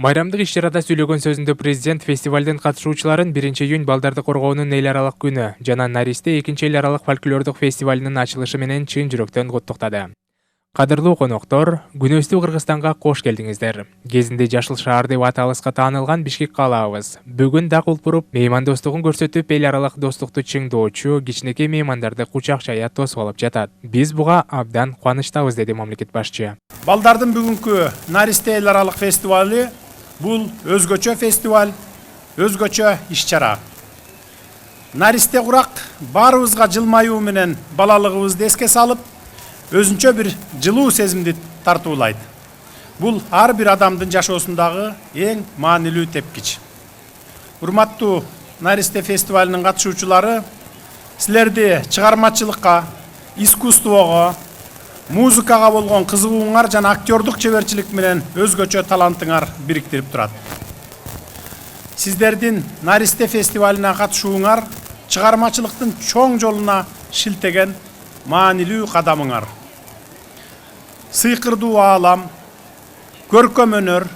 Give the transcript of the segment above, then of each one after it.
Майрамдык иш-чарада сүйлөгөн сөзүндө президент фестивалдын катышуучуларын 1-июнь балдарды коргоонун эл аралык күнү жана Наристе 2 эл аралык фольклордук фестивалынын ачылышы менен чын жүрөктөн куттуктады. Кадырлуу коноктор, күнөөстүү Кыргызстанга кош келдиңиздер. Кезинде Жашыл шаар деп аталыска таанылган Бишкек калаабыз. Бүгүн дак улпуруп, меймандостугун көрсөтүп, эл аралык достукту чыңдоочу кичинекей меймандарды кучак чая тосуп алып жатат. Биз буга абдан кубанычтабыз, деди мамлекет башчы. Балдардын бүгүнкү Наристе эл аралык фестивалы бул өзгөчө фестиваль, өзгөчө иш-чара. Наристе курак баарыбызга жылмаюу менен балалыгыбызды эске салып, өзүнчө бир жылуу сезимди тартуулайт. Бул ар бир адамдын жашоосундагы эң маанилүү тепкич. Урматтуу Наристе фестивалынын катышуучулары, силерди чыгармачылыкка, искусствого, музыкага болгон кызыгууңар жана актердук чеберчилик менен өзгөчө талантыңар бириктирип турат. Сиздердин Наристе фестивалына катышууңар чыгармачылыктын чоң жолуна шилтеген маанилүү кадамыңар. Сыйкырдуу аалам, көркөм өнөр,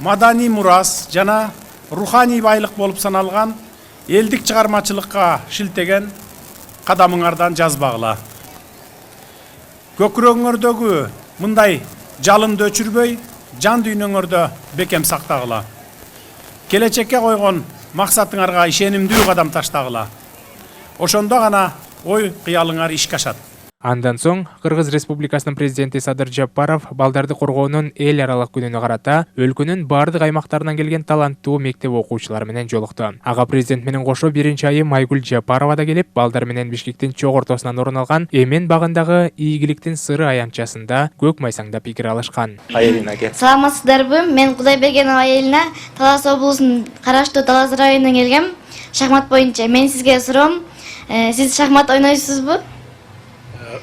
маданий мурас жана руханий байлык болуп саналган элдик чыгармачылыкка шилтеген кадамыңардан жазбагыла. Көкүрөгүңөрдөгү мындай жалынды өчүрбөй, жан дүйнөңөрдө бекем сактагыла. Келечекке койгон максатыңарга ишенимдүү кадам таштагыла. Ошондо гана ой кыялыңар ишке ашат. Андан соң Кыргыз Республикасынын президенти Садыр Жапаров балдарды коргоонун эл аралык күнүнө карата өлкөнүн бардык аймактарынан келген таланттуу мектеп окуучулары менен жолукту. Ага президент менен кошо 1-айым Айгүл Жапарова да келип, балдар менен Бишкектин чок ортосунан орун алган Эмен багындагы ийгиликтин сыры аянтчасында көк майсаңда пикир алышкан. Саламатсыздарбы? Мен Кудайбергенов айылына Талас облусунун караштуу Талас районунан келгем. Шахмат боюнча мен сизге суроом, сиз шахмат ойнойсузбу?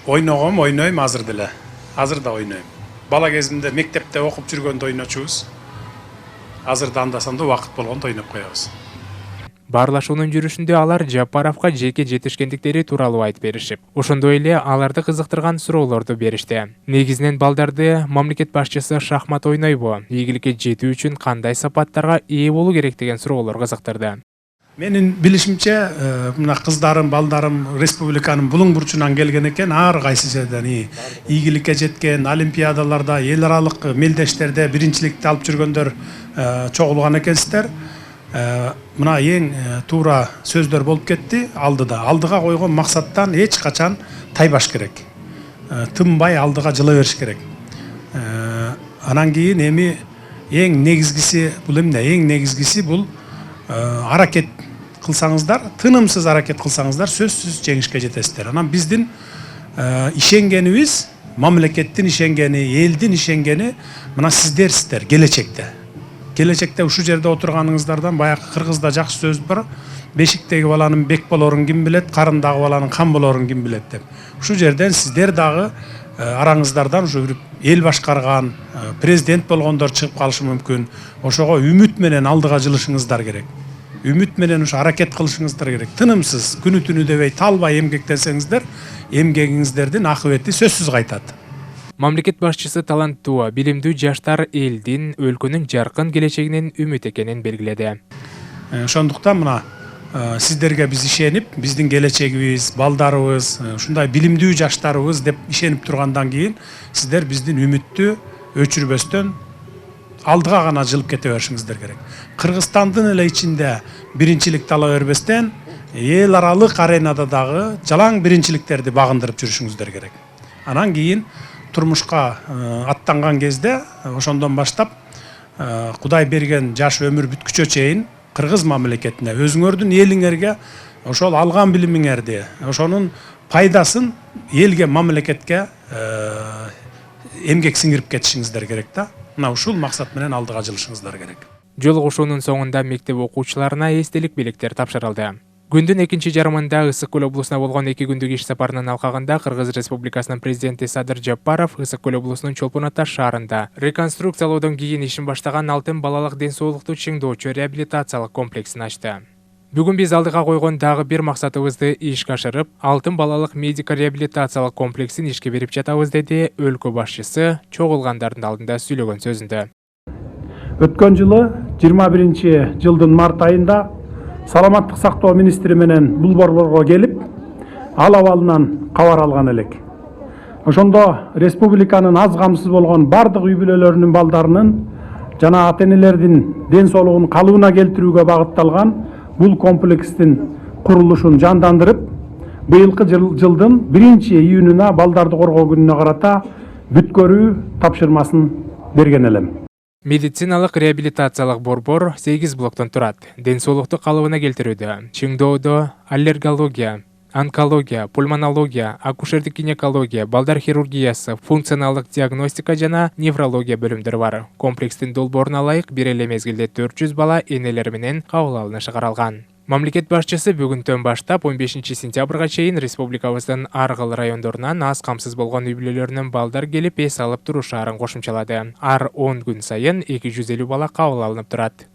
Ойногом, ойнойм азыр деле. Азыр да ойнойм. Бала кезимде мектепте окуп жүргөндө ойночубуз. Азыр да анда-санда убакыт болгондо ойноп коебуз. Баарлашуунун жүрүшүндө алар Жапаровго жеке жетишкендиктери тууралуу айтып беришип, ошондой эле аларды кызыктырган суроолорду беришти. Негизинен балдарды мамлекет башчысы шахмат ойнойбу, ийгиликке жетүү үчүн кандай сапаттарга ээ болуу керек деген суроолор кызыктырды. Менин билишимче, мына кыздарым, балдарым республиканын булуң бурчунан келген экен, ар кайсы жерден ийгиликке жеткен, олимпиадаларда, эл аралык мелдештерде биринчиликти алып жүргөндөр чогулган экенсиздер. Мына эң туура сөздөр болуп кетти алдыда. Алдыга койгон максаттан эч качан тайбаш керек. Тынбай алдыга жыла бериш керек. Анан кийин эми эң негизгиси бул эмне? Эң негизгиси бул аракет кылсаңыздар, тынымсыз аракет кылсаңыздар, сөзсүз жеңишке жетесиздер. Анан биздин ишенгенибиз, мамлекеттин ишенгени, элдин ишенгени мына сиздерсиздер келечекте. Келечекте ушу жерде отурганыңыздардан баягы кыргызда жакшы сөз бар. Бешиктеги баланын бек болорун ким билет, карындагы баланын кан болорун ким билет деп. Ушу жерден сиздер дагы араңыздардан ушу бир эл башкарган, президент болгондор чыгып калышы мүмкүн. Ошого үмүт менен алдыга жылышыңыздар керек. Үмүт менен ушу аракет кылышыңыздар керек. Тынымсыз, күнү түнү дебей талбай эмгектенсеңиздер, эмгегиңиздердин акыбети сөзсүз кайтат. Мамлекет башчысы таланттуу, билимдүү жаштар элдин, өлкөнүн жаркын келечегинин үмүт экенин белгиледи. Ошондуктан мына сиздерге биз ишенип, биздин келечегибиз, балдарыбыз, ушундай билимдүү жаштарыбыз деп ишенип тургандан кийин сиздер биздин үмүттү өчүрбөстөн алдыга гана жылып кете беришиңиздер керек. Кыргызстандын эле ичинде биринчиликти ала бербестен, эл аралык аренада дагы жалаң биринчиликтерди багындырып жүрүшүңүздөр керек. Анан кийин турмушка аттанган кезде, ошондон баштап Кудай берген жаш өмүр бүткүчө чейин Кыргыз мамлекетине, өзүңөрдүн элиңерге ошол алган билимиңерди, ошонун пайдасын элге, мамлекетке эмгек сиңирип кетишиңиздер керек да. Мына ушул максат менен алдыга жылышыңыздар керек. Жолугушуунун соңунда мектеп окуучуларына эстелик белектер тапшырылды. Күндүн экинчи жарымында Ысык көл облусуна болгон 2 күндүк иш сапарынын алкагында Кыргыз Республикасынын президенти Садыр Жапаров Ысык көл облусунун Чолпон Ата шаарында реконструкциялоодон кийин ишин баштаган Алтын балалык ден соолукту чыңдоочу реабилитациялык комплексин ачты. Бүгүн биз алдыга койгон дагы бир максатыбызды ишке ашырып, Алтын балалык медико-реабилитациялык комплексин ишке берип жатабыз, деди өлкө башчысы чогулгандардын алдында сүйлөгөн сөзүндө. Өткөн жылы 21-жылдын март айында саламаттык сактоо министри менен бул борлорго келип, ал абалынан кабар алган элек. Ошондо республиканын аз камсыз болгон бардык үй бүлөлөрүнүн балдарынын жана ата-энелердин ден соолугун калыбына келтирүүгө багытталган бул комплекстин курулушун жандандырып, быйылкы жылдын 1-июнуна балдарды коргоо күнүнө карата бүткөрүү тапшырмасын берген элем. Медициналык реабилитациялык борбор 8 блоктон турат. Ден соолукту калыбына келтирүүдө Чыңдоодо аллергология, онкология, пульмонология, акушердик гинекология, балдар хирургиясы, функционалдык диагностика жана неврология бөлүмдөрү бар. Комплекстин долбооруна ылайык бир эле мезгилде 400 бала энелери менен кабыл алынышы каралган. Мамлекет башчысы бүгүндөн баштап 15 сентябрга чейин республикабыздын ар кыл райондорунан аз камсыз болгон үй бүлөлөрүнөн балдар келип эс алып турушаарын кошумчалады. Ар 10 күн сайын 250 бала кабыл алынып турат.